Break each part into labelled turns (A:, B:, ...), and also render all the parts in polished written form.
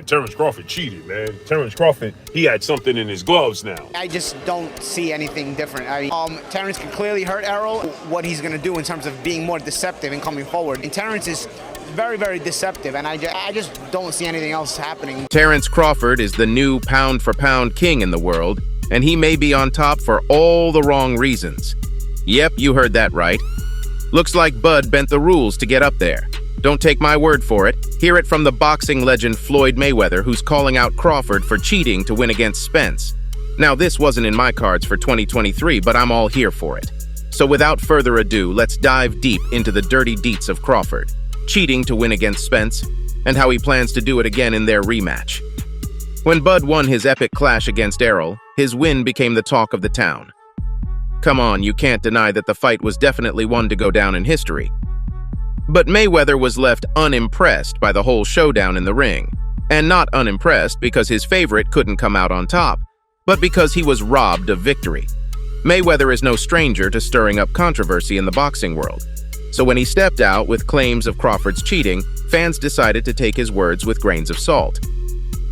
A: Terence Crawford cheated, man. Terence Crawford, he had something in his gloves now.
B: I just don't see anything different. Terence can clearly hurt Errol. What he's going to do in terms of being more deceptive and coming forward. And Terence is very, very deceptive, and I just don't see anything else happening.
C: Terence Crawford is the new pound-for-pound king in the world, and he may be on top for all the wrong reasons. Yep, you heard that right. Looks like Bud bent the rules to get up there. Don't take my word for it. Hear it from the boxing legend Floyd Mayweather, who's calling out Crawford for cheating to win against Spence. Now, this wasn't in my cards for 2023, but I'm all here for it. So without further ado, let's dive deep into the dirty deets of Crawford, cheating to win against Spence, and how he plans to do it again in their rematch. When Bud won his epic clash against Errol, his win became the talk of the town. Come on, you can't deny that the fight was definitely one to go down in history. But Mayweather was left unimpressed by the whole showdown in the ring, and not unimpressed because his favorite couldn't come out on top, but because he was robbed of victory. Mayweather is no stranger to stirring up controversy in the boxing world, so when he stepped out with claims of Crawford's cheating, fans decided to take his words with grains of salt.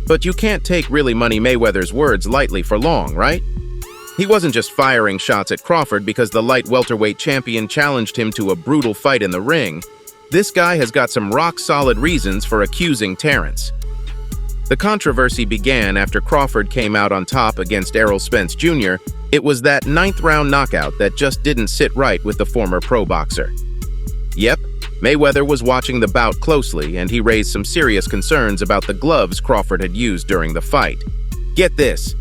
C: But you can't take really Money Mayweather's words lightly for long, right? He wasn't just firing shots at Crawford because the light welterweight champion challenged him to a brutal fight in the ring. This guy has got some rock-solid reasons for accusing Terence. The controversy began after Crawford came out on top against Errol Spence Jr. It was that 9th-round knockout that just didn't sit right with the former pro boxer. Yep, Mayweather was watching the bout closely, and he raised some serious concerns about the gloves Crawford had used during the fight. Get this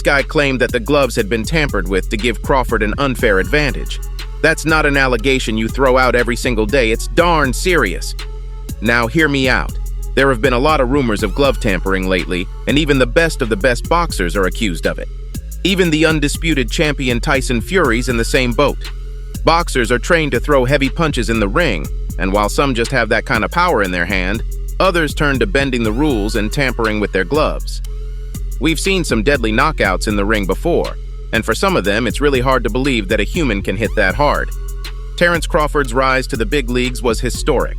C: guy claimed that the gloves had been tampered with to give Crawford an unfair advantage. That's not an allegation you throw out every single day, it's darn serious. Now hear me out. There have been a lot of rumors of glove tampering lately, and even the best of the best boxers are accused of it. Even the undisputed champion Tyson Fury's in the same boat. Boxers are trained to throw heavy punches in the ring, and while some just have that kind of power in their hand, others turn to bending the rules and tampering with their gloves. We've seen some deadly knockouts in the ring before, and for some of them, it's really hard to believe that a human can hit that hard. Terence Crawford's rise to the big leagues was historic.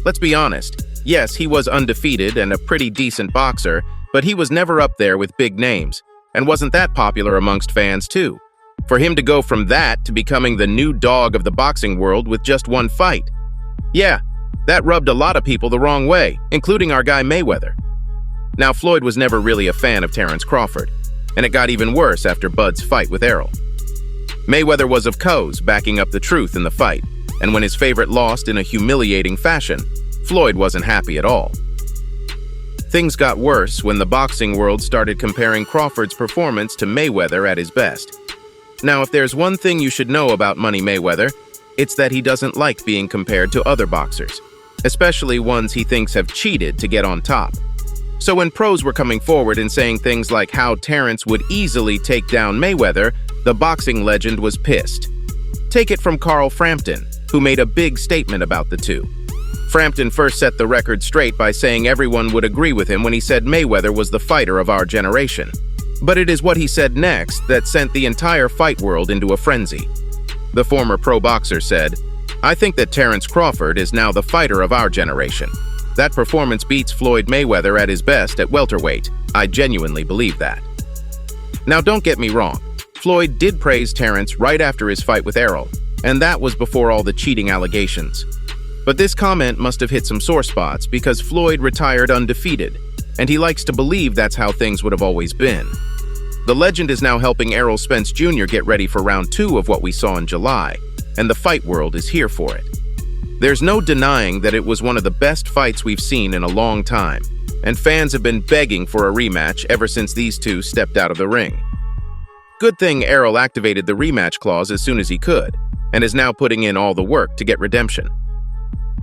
C: Let's be honest, yes, he was undefeated and a pretty decent boxer, but he was never up there with big names, and wasn't that popular amongst fans too. For him to go from that to becoming the new dog of the boxing world with just one fight. Yeah, that rubbed a lot of people the wrong way, including our guy Mayweather. Now, Floyd was never really a fan of Terence Crawford, and it got even worse after Bud's fight with Errol. Mayweather was of course backing up the truth in the fight, and when his favorite lost in a humiliating fashion, Floyd wasn't happy at all. Things got worse when the boxing world started comparing Crawford's performance to Mayweather at his best. Now, if there's one thing you should know about Money Mayweather, it's that he doesn't like being compared to other boxers, especially ones he thinks have cheated to get on top. So when pros were coming forward and saying things like how Terence would easily take down Mayweather, the boxing legend was pissed. Take it from Carl Frampton, who made a big statement about the two. Frampton first set the record straight by saying everyone would agree with him when he said Mayweather was the fighter of our generation. But it is what he said next that sent the entire fight world into a frenzy. The former pro boxer said, "I think that Terence Crawford is now the fighter of our generation. That performance beats Floyd Mayweather at his best at welterweight. I genuinely believe that." Now don't get me wrong, Floyd did praise Terence right after his fight with Errol, and that was before all the cheating allegations. But this comment must have hit some sore spots because Floyd retired undefeated, and he likes to believe that's how things would have always been. The legend is now helping Errol Spence Jr. get ready for round 2 of what we saw in July, and the fight world is here for it. There's no denying that it was one of the best fights we've seen in a long time, and fans have been begging for a rematch ever since these two stepped out of the ring. Good thing Errol activated the rematch clause as soon as he could, and is now putting in all the work to get redemption.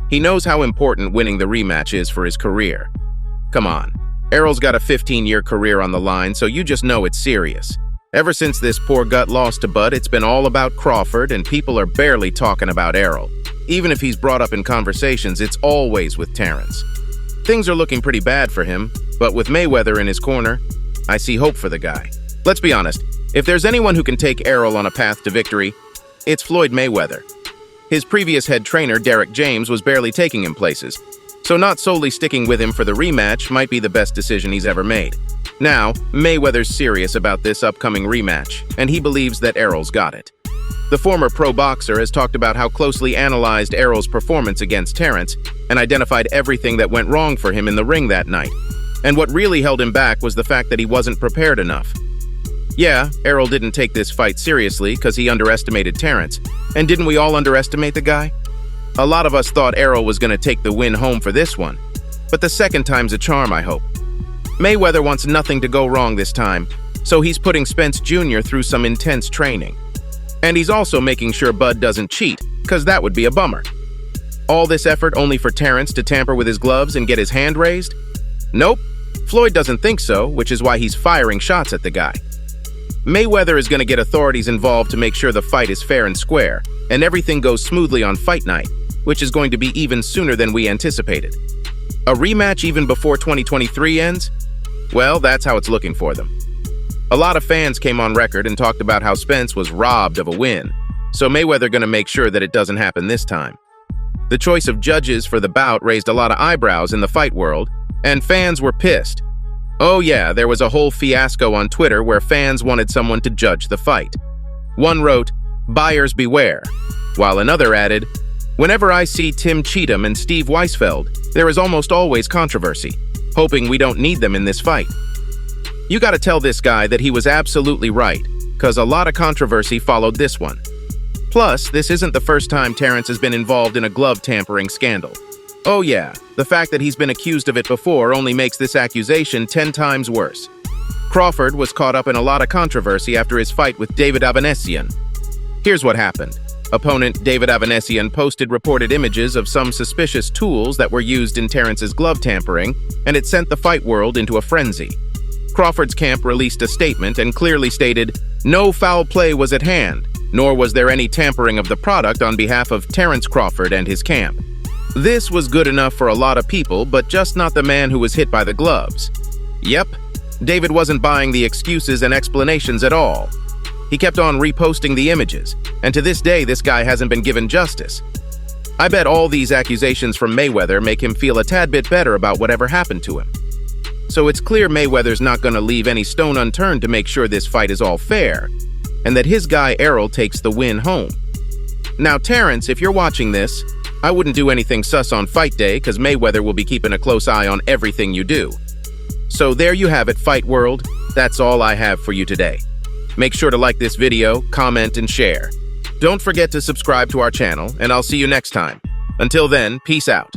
C: He knows how important winning the rematch is for his career. Come on, Errol's got a 15-year career on the line, so you just know it's serious. Ever since this poor gut lost to Bud, it's been all about Crawford, and people are barely talking about Errol. Even if he's brought up in conversations, it's always with Terence. Things are looking pretty bad for him, but with Mayweather in his corner, I see hope for the guy. Let's be honest, if there's anyone who can take Errol on a path to victory, it's Floyd Mayweather. His previous head trainer, Derek James, was barely taking him places. So not solely sticking with him for the rematch might be the best decision he's ever made. Now, Mayweather's serious about this upcoming rematch, and he believes that Errol's got it. The former pro boxer has talked about how closely analyzed Errol's performance against Terence and identified everything that went wrong for him in the ring that night. And what really held him back was the fact that he wasn't prepared enough. Yeah, Errol didn't take this fight seriously because he underestimated Terence. And didn't we all underestimate the guy? A lot of us thought Errol was going to take the win home for this one. But the second time's a charm, I hope. Mayweather wants nothing to go wrong this time, so he's putting Spence Jr. through some intense training. And he's also making sure Bud doesn't cheat, because that would be a bummer. All this effort only for Terence to tamper with his gloves and get his hand raised? Nope, Floyd doesn't think so, which is why he's firing shots at the guy. Mayweather is going to get authorities involved to make sure the fight is fair and square, and everything goes smoothly on fight night, which is going to be even sooner than we anticipated. A rematch even before 2023 ends? Well, that's how it's looking for them. A lot of fans came on record and talked about how Spence was robbed of a win, so Mayweather gonna make sure that it doesn't happen this time. The choice of judges for the bout raised a lot of eyebrows in the fight world, and fans were pissed. Oh yeah, there was a whole fiasco on Twitter where fans wanted someone to judge the fight. One wrote, "Buyers beware," while another added, "Whenever I see Tim Cheatham and Steve Weisfeld, there is almost always controversy, hoping we don't need them in this fight." You gotta tell this guy that he was absolutely right, cause a lot of controversy followed this one. Plus, this isn't the first time Terence has been involved in a glove tampering scandal. Oh yeah, the fact that he's been accused of it before only makes this accusation 10 times worse. Crawford was caught up in a lot of controversy after his fight with David Avanesyan. Here's what happened. Opponent David Avanesyan posted reported images of some suspicious tools that were used in Terence's glove tampering, and it sent the fight world into a frenzy. Crawford's camp released a statement and clearly stated, "No foul play was at hand, nor was there any tampering of the product on behalf of Terence Crawford and his camp." This was good enough for a lot of people, but just not the man who was hit by the gloves. Yep, David wasn't buying the excuses and explanations at all. He kept on reposting the images, and to this day this guy hasn't been given justice. I bet all these accusations from Mayweather make him feel a tad bit better about whatever happened to him. So it's clear Mayweather's not going to leave any stone unturned to make sure this fight is all fair, and that his guy Errol takes the win home. Now Terence, if you're watching this, I wouldn't do anything sus on fight day because Mayweather will be keeping a close eye on everything you do. So there you have it, Fight World. That's all I have for you today. Make sure to like this video, comment, and share. Don't forget to subscribe to our channel, and I'll see you next time. Until then, peace out.